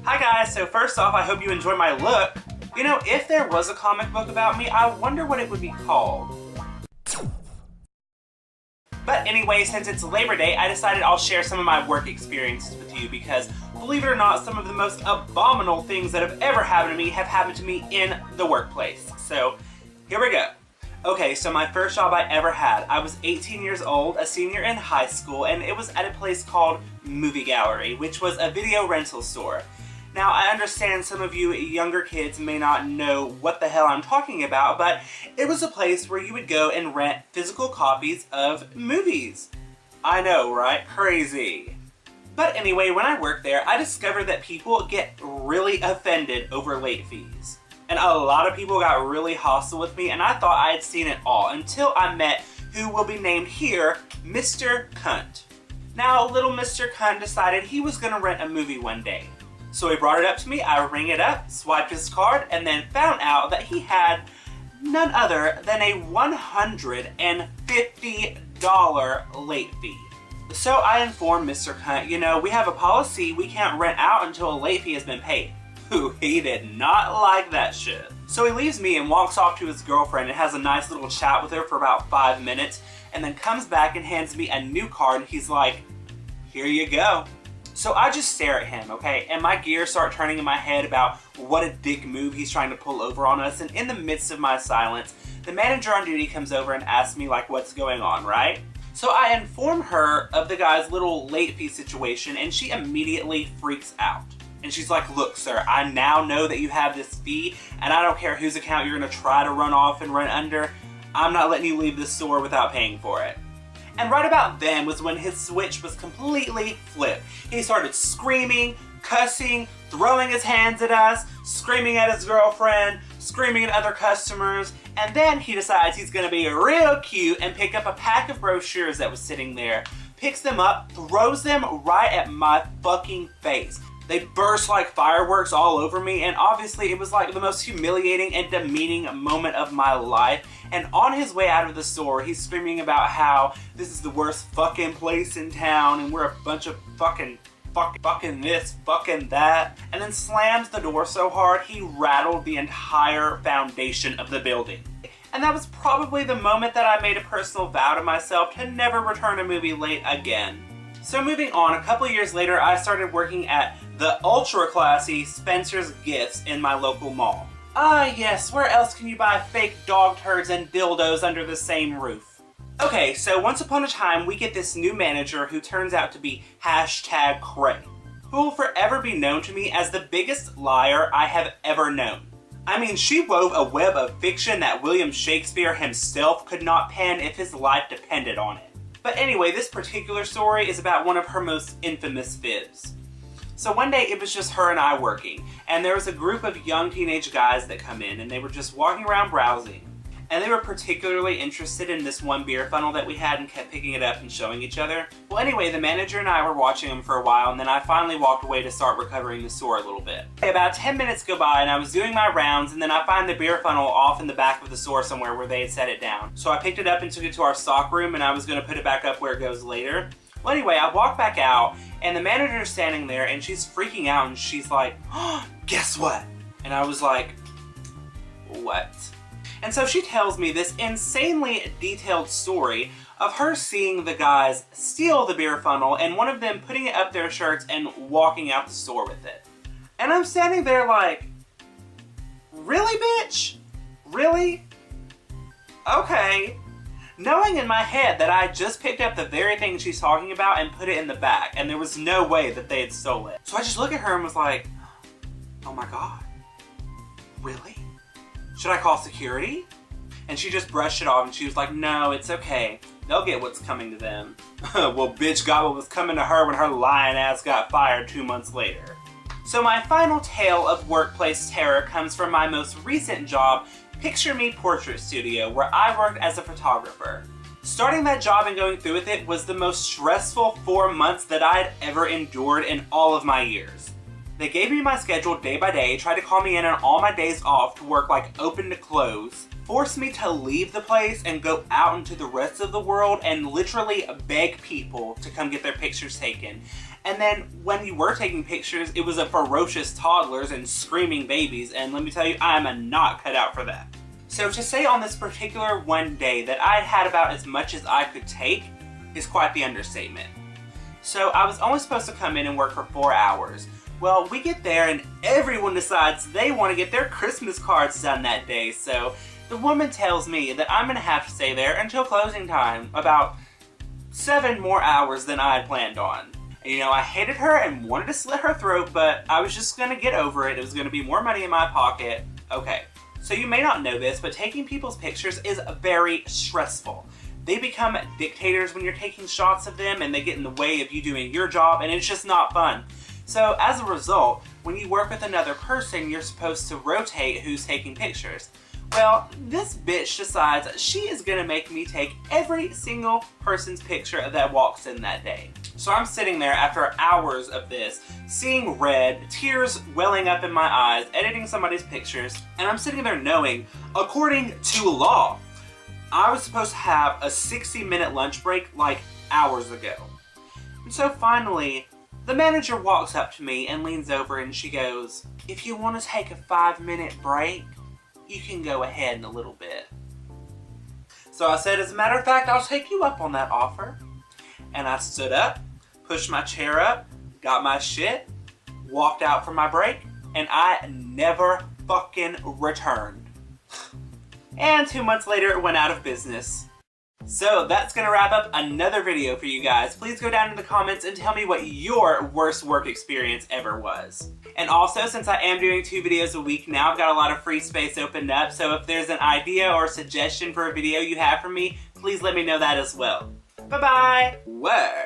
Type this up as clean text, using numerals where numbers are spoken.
Hi guys, so first off, I hope you enjoy my look. You know, if there was a comic book about me, I wonder what it would be called. But anyway, since it's Labor Day, I decided I'll share some of my work experiences with you because, believe it or not, some of the most abominable things that have ever happened to me have happened to me in the workplace. So, here we go. Okay, so my first job I ever had, I was 18 years old, a senior in high school, and it was at a place called Movie Gallery, which was a video rental store. Now, I understand some of you younger kids may not know what the hell I'm talking about, but it was a place where you would go and rent physical copies of movies. I know, right? Crazy. But anyway, when I worked there, I discovered that people get really offended over late fees. And a lot of people got really hostile with me, and I thought I had seen it all until I met who will be named here, Mr. Cunt. Now, little Mr. Cunt decided he was gonna rent a movie one day. So he brought it up to me, I rang it up, swiped his card, and then found out that he had none other than a $150 late fee. So I informed Mr. Cunt, you know, we have a policy, we can't rent out until a late fee has been paid. Ooh, he did not like that shit. So he leaves me and walks off to his girlfriend and has a nice little chat with her for about 5 minutes, and then comes back and hands me a new card, and he's like, here you go. So I just stare at him, okay, and my gears start turning in my head about what a dick move he's trying to pull over on us, and in the midst of my silence, the manager on duty comes over and asks me, like, what's going on, right? So I inform her of the guy's little late fee situation, and she immediately freaks out. And she's like, look, sir, I now know that you have this fee, and I don't care whose account you're gonna try to run off and run under, I'm not letting you leave the store without paying for it. And right about then was when his switch was completely flipped. He started screaming, cussing, throwing his hands at us, screaming at his girlfriend, screaming at other customers, and then he decides he's gonna be real cute and pick up a pack of brochures that was sitting there, picks them up, throws them right at my fucking face. They burst like fireworks all over me, and obviously it was like the most humiliating and demeaning moment of my life. And on his way out of the store, he's screaming about how this is the worst fucking place in town, and we're a bunch of fucking this, fucking that, and then slams the door so hard he rattled the entire foundation of the building. And that was probably the moment that I made a personal vow to myself to never return a movie late again. So moving on, a couple years later, I started working at the ultra classy Spencer's Gifts in my local mall. Ah yes, where else can you buy fake dog turds and dildos under the same roof? Okay, so once upon a time, we get this new manager who turns out to be #Cray, who will forever be known to me as the biggest liar I have ever known. I mean, she wove a web of fiction that William Shakespeare himself could not pen if his life depended on it. But anyway, this particular story is about one of her most infamous fibs. So one day it was just her and I working, and there was a group of young teenage guys that come in, and they were just walking around browsing. And they were particularly interested in this one beer funnel that we had and kept picking it up and showing each other. Well anyway, the manager and I were watching them for a while, and then I finally walked away to start recovering the store a little bit. About 10 minutes go by and I was doing my rounds, and then I find the beer funnel off in the back of the store somewhere where they had set it down. So I picked it up and took it to our stock room, and I was going to put it back up where it goes later. Well anyway, I walked back out, and the manager's standing there, and she's freaking out, and she's like, oh, guess what? And I was like, what? And so she tells me this insanely detailed story of her seeing the guys steal the beer funnel and one of them putting it up their shirts and walking out the store with it. And I'm standing there like, really, bitch? Really? Okay. Knowing in my head that I just picked up the very thing she's talking about and put it in the back, and there was no way that they had stolen it. So I just look at her and was like, oh my god, really? Should I call security? And she just brushed it off and she was like, no, it's okay. They'll get what's coming to them. Well, bitch got what was coming to her when her lying ass got fired 2 months later. So my final tale of workplace terror comes from my most recent job, Picture Me Portrait Studio, where I worked as a photographer. Starting that job and going through with it was the most stressful 4 months that I had ever endured in all of my years. They gave me my schedule day by day, tried to call me in on all my days off to work like open to close, forced me to leave the place and go out into the rest of the world and literally beg people to come get their pictures taken. And then when you were taking pictures, it was of ferocious toddlers and screaming babies, and let me tell you, I am not cut out for that. So to say on this particular one day that I had about as much as I could take is quite the understatement. So I was only supposed to come in and work for 4 hours. Well, we get there and everyone decides they want to get their Christmas cards done that day, so the woman tells me that I'm going to have to stay there until closing time, about 7 more hours than I had planned on. And, you know, I hated her and wanted to slit her throat, but I was just going to get over it. It was going to be more money in my pocket. Okay, so you may not know this, but taking people's pictures is very stressful. They become dictators when you're taking shots of them, and they get in the way of you doing your job, and it's just not fun. So as a result, when you work with another person, you're supposed to rotate who's taking pictures. Well, this bitch decides she is gonna make me take every single person's picture that walks in that day. So I'm sitting there after hours of this, seeing red, tears welling up in my eyes, editing somebody's pictures, and I'm sitting there knowing, according to law, I was supposed to have a 60-minute lunch break like hours ago. And so finally, the manager walks up to me and leans over and she goes, "If you want to take a 5-minute break, you can go ahead in a little bit." So I said, as a matter of fact, I'll take you up on that offer. And I stood up, pushed my chair up, got my shit, walked out for my break, and I never fucking returned. And 2 months later, it went out of business. So that's gonna wrap up another video for you guys. Please go down in the comments and tell me what your worst work experience ever was. And also, since I am doing 2 videos a week now, I've got a lot of free space opened up, so if there's an idea or suggestion for a video you have for me, please let me know that as well. Bye-bye! Word!